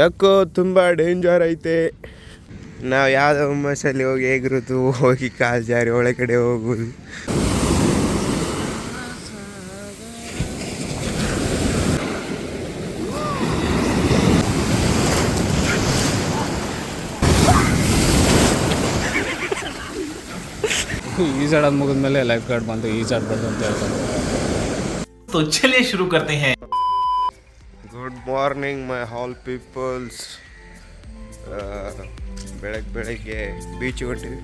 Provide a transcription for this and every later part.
ಯಾಕೋ ತುಂಬ ಡೇಂಜರ್ ಐತೆ. ನಾವು ಯಾವುದೋ ಹುಮ್ಮಸ್ಸಲ್ಲಿ ಹೋಗಿ ಎಗರೋದು, ಹೋಗಿ ಕಾಲು ಜಾರಿ ಒಳಗಡೆ ಹೋಗೋದು. ಈಜಾಡೋದು ಮುಗಿದ್ಮೇಲೆ ಲೈಫ್ ಗಾರ್ಡ್ ಬಂದು ಈಜಾಡ್ಬಾರ್ದು ಅಂತ ಹೇಳ್ತಾರೆ. तो चलिए शुरू करते हैं. Good morning my all peoples. ಬೆಳಗ್ಗೆ ಬೀಚಿಗೆ ಹೊಂಟಿವಿ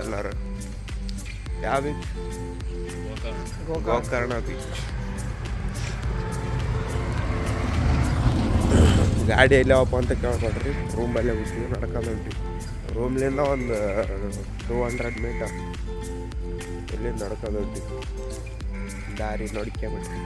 ಎಲ್ಲರೂ. ಯಾವ ಬೀಚ್? ಗೋಕರ್ಣ ಬೀಚ್. ಗಾಡಿ ಎಲ್ಲವಪ್ಪ ಅಂತ ಕೇಳ್ಕೊಡ್ರಿ. ರೂಮಲ್ಲೇ ಬಿಡ್ತೀವಿ, ನಡ್ಕೊಂಡು ಹೊಂಟಿವಿ. ರೂಮ್ಲಿಂದ ಒಂದು 200 ಮೀಟರ್ ಇಲ್ಲಿ ನಡ್ಕೊಂಡು ಹೊಂಟಿವಿ. ದಾರಿ ನೋಡ್ಕೊಂಬಿಡ್ತೀವಿ.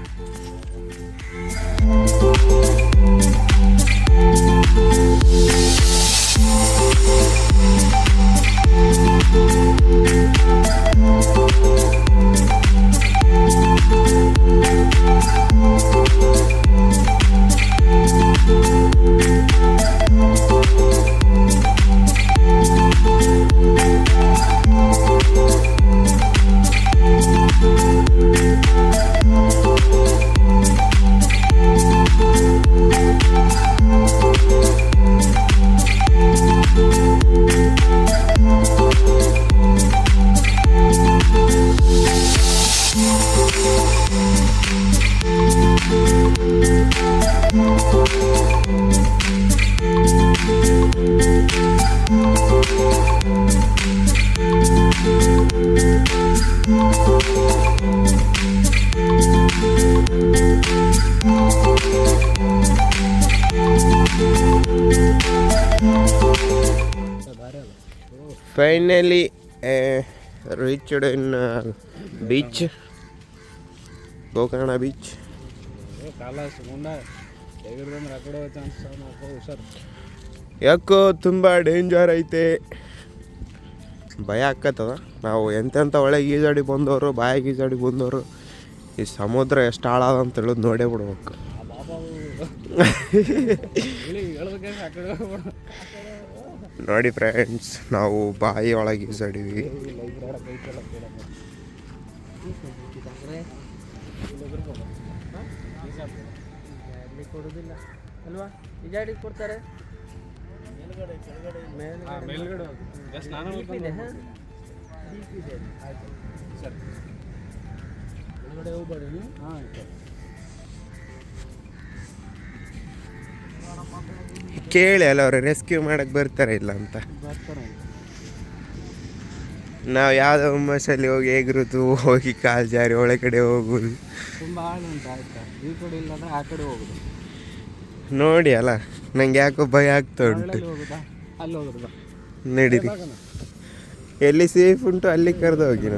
Finally reached in beach, Gokarna beach. ಯಾಕೋ ತುಂಬ ಡೇಂಜರ್ ಐತೆ, ಭಯ ಆಕ್ಕತ್ತದ. ನಾವು ಎಂತೆಂಥ ಒಳಗೆ ಈಜಾಡಿ ಬಂದವರು, ಬಾಯಾಗಿ ಈಜಾಡಿ ಬಂದವರು ಈ ಸಮುದ್ರ ಎಷ್ಟು ಆಳದ ಅಂತ ಹೇಳೋದು ನೋಡೇ ಬಿಡ್ಬೇಕು. ನೋಡಿ ಫ್ರೆಂಡ್ಸ್, ನಾವು ಬಾಯಿ ಒಳಗೆ ಈಜಾಡಿವಿ. ಅಲ್ವಾ ಈಜಾಡಿ ಕೊಡ್ತಾರೆ. ಕೇಳಿ ಅಲ್ಲ, ಅವ್ರು ರೆಸ್ಕ್ಯೂ ಮಾಡಕ್ಕೆ ಬರ್ತಾರೆ ಇಲ್ಲ ಅಂತ. ನಾವು ಯಾವುದೋ ಹುಮ್ಮಸ್ಸಲ್ಲಿ ಹೋಗಿ ಎಗರೋದು, ಹೋಗಿ ಕಾಲು ಜಾರಿ ಒಳಗಡೆ ಹೋಗೋದು. ತುಂಬ ಆಳು ಉಂಟು, ಆಯ್ತಾ? ಈ ಕಡೆ ಇಲ್ಲಾಂದ್ರೆ ಆ ಕಡೆ ಹೋಗುದು. ನೋಡಿ ಅಲ್ಲ, ನಂಗೆ ಯಾಕೋ ಭಯ ಆಗ್ತಾ ಉಂಟು. ಅಲ್ಲಿ ಹೋಗುದು ನಡೀರಿ, ಎಲ್ಲಿ ಸೇಫ್ ಉಂಟು ಅಲ್ಲಿ ಕರೆದು ಹೋಗಿ.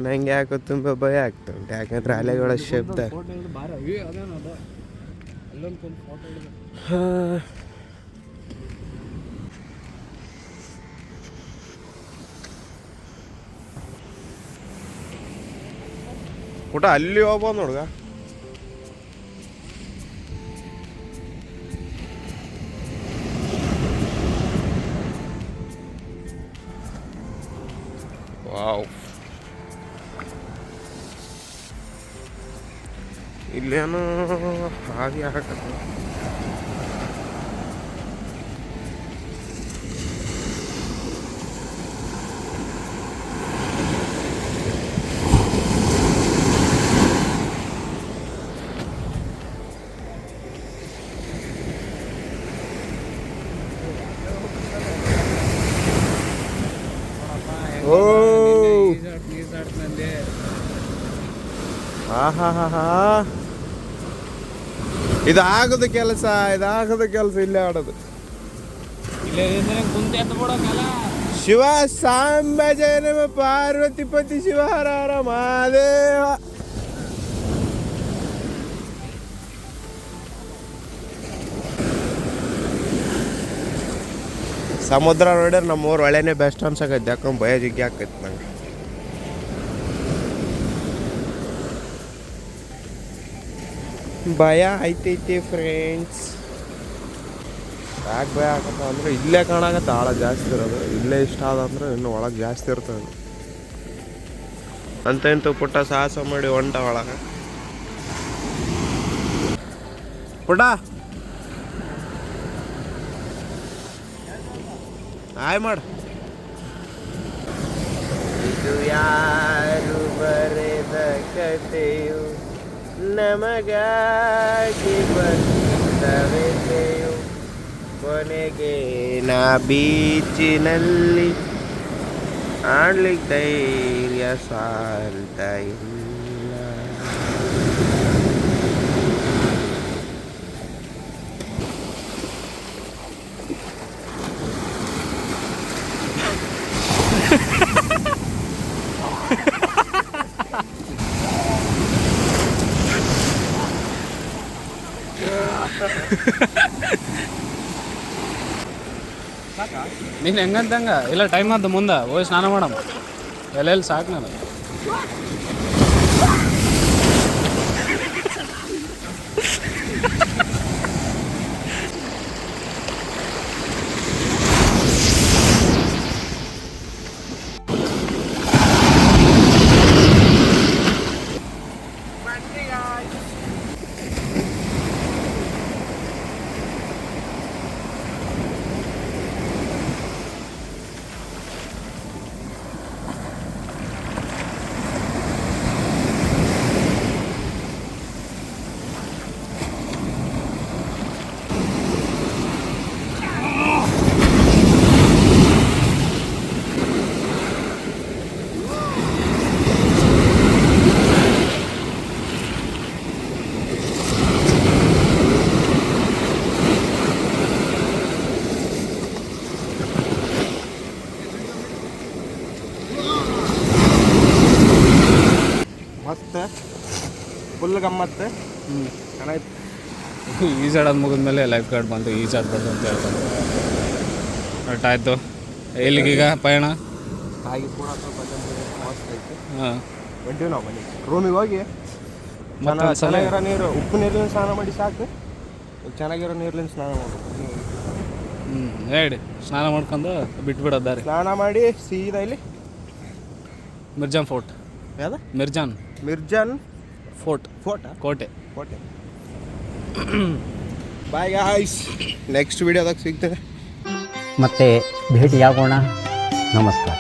ನಂಗೆ ಯಾಕೋ ತುಂಬ ಭಯ ಆಗ್ತಾ ಉಂಟು, ಯಾಕಂದ್ರೆ ಅಲೆಗಳ ಶಬ್ದ. ಊಟ ಅಲ್ಲಿ ಹೋಗ್ಬೋದು ನೋಡ್ಗ. ವಾವ್, ಇಲ್ಲೇನು ಹಾಗೆ ಆಗತ್ತೆ. ಇದಾಗದ ಕೆಲಸ ಇಲ್ಲೇ ಆಡೋದು. ಶಿವ ಸಾಂಬ ಜಯ ನಮ ಪಾರ್ವತಿ ಪತಿ ಶಿವ ಹರ ಹರ ಮಹಾದೇವ. ಸಮುದ್ರ ನೋಡ್ಯಾರ ನಮ್ಮೂರು ಒಳ್ಳೆನೇ ಬೆಸ್ಟ್ ಅನ್ಸಕೈತಿ. ಯಾಕಂದ್ರೆ ಭಯ ಜಿಗ್ಗಿ ಆಕೈತಿ ನಂಗೆ. ಭಯ ಆಯ್ತೈತಿ ಫ್ರೆಂಡ್ಸ್. ಯಾಕೆ ಭಯ ಆಗತ್ತ ಅಂದ್ರೆ ಇಲ್ಲೇ ಕಾಣಾಕತ್ತ ಆಳ ಜಾಸ್ತಿ ಇರೋದು. ಇಲ್ಲೇ ಇಷ್ಟ ಆದಂದ್ರೆ ಇನ್ನು ಒಳಗೆ ಜಾಸ್ತಿ ಇರ್ತದೆ ಅಂತ ಇಂತೂ ಪುಟ್ಟ ಸಾಹಸ ಮಾಡಿ ಹೊಂಟ ಒಳಗೆ. ಪುಟ್ಟ ಆಯ್ ಮಾಡು. ಇದು ಯಾರು ಬರೆದ ಕಥೆಯು ನಮಗಾಗಿ ಬಂದವೆತೆಯು ಕೊನೆಗೆ ನಾ ಬೀಚಿನಲ್ಲಿ ಆಡ್ಲಿಕ್ಕೆ ಧೈರ್ಯ ಸಾಲ್ತ ಇಲ್ಲ. ನೀನು ಹೆಂಗಂತಂಗ ಇಲ್ಲ ಟೈಮ್ ಆದ್ದು ಮುಂದೆ ಹೋಗಿ ಸ್ನಾನ ಮಾಡಮ್ಮ. ಎಲ್ಲೆಲ್ಲಿ ಸಾಕು ನಾನು. ಮಸ್ತ್ ಫುಲ್ ಗಮ್ಮತ್ತು. ಚೆನ್ನಾಗಿತ್ತು. ಈಜಾಡೋದು ಮುಗಿದ್ಮೇಲೆ ಲೈಫ್ ಗಾರ್ಡ್ ಬಂದು ಈಜಾಡ್ಬಾರ್ದು ಅಂತ ಹೇಳ್ತಾರೆ. ಕರೆಕ್ಟ್ ಆಯಿತು. ಎಲ್ಲಿಗೀಗ ಪಯಣ? ಹಾಗೆ ಕೂಡ ಸ್ವಲ್ಪ ಮಸ್ತ್ ಐತಿ. ಹಾಂ ಹೊಂಟೀವಿ ನಾವು ಮನೆಗೆ. ರೂಮಿಗೆ ಹೋಗಿ ಮತ್ತೊಂದು ಸಲ ಚೆನ್ನಾಗಿರೋ ನೀರು, ಉಪ್ಪು ನೀರ್ಲಿಂದ ಸ್ನಾನ ಮಾಡಿ ಸಾಕು. ಚೆನ್ನಾಗಿರೋ ನೀರ್ಲಿಂದ ಸ್ನಾನ ಮಾಡೋದು. ಹೇಳಿ ಸ್ನಾನ ಮಾಡ್ಕೊಂಡು ಬಿಟ್ಬಿಡೋದು ದಾರಿ. ಸ್ನಾನ ಮಾಡಿ ಸೀದಾ ಇಲ್ಲಿ ಮಿರ್ಜಾನ್ ಫೋರ್ಟ್. ಯಾವ್ದು? ಮಿರ್ಜಾನ್ ಫೋರ್ಟ್ ಕೋಟೆ. ಬಾಯ್ ಗಾಯ್ಸ್, ನೆಕ್ಸ್ಟ್ ವಿಡಿಯೋದಾಗ ಸಿಗ್ತೇನೆ. ಮತ್ತೆ ಭೇಟಿಯಾಗೋಣ. ನಮಸ್ಕಾರ.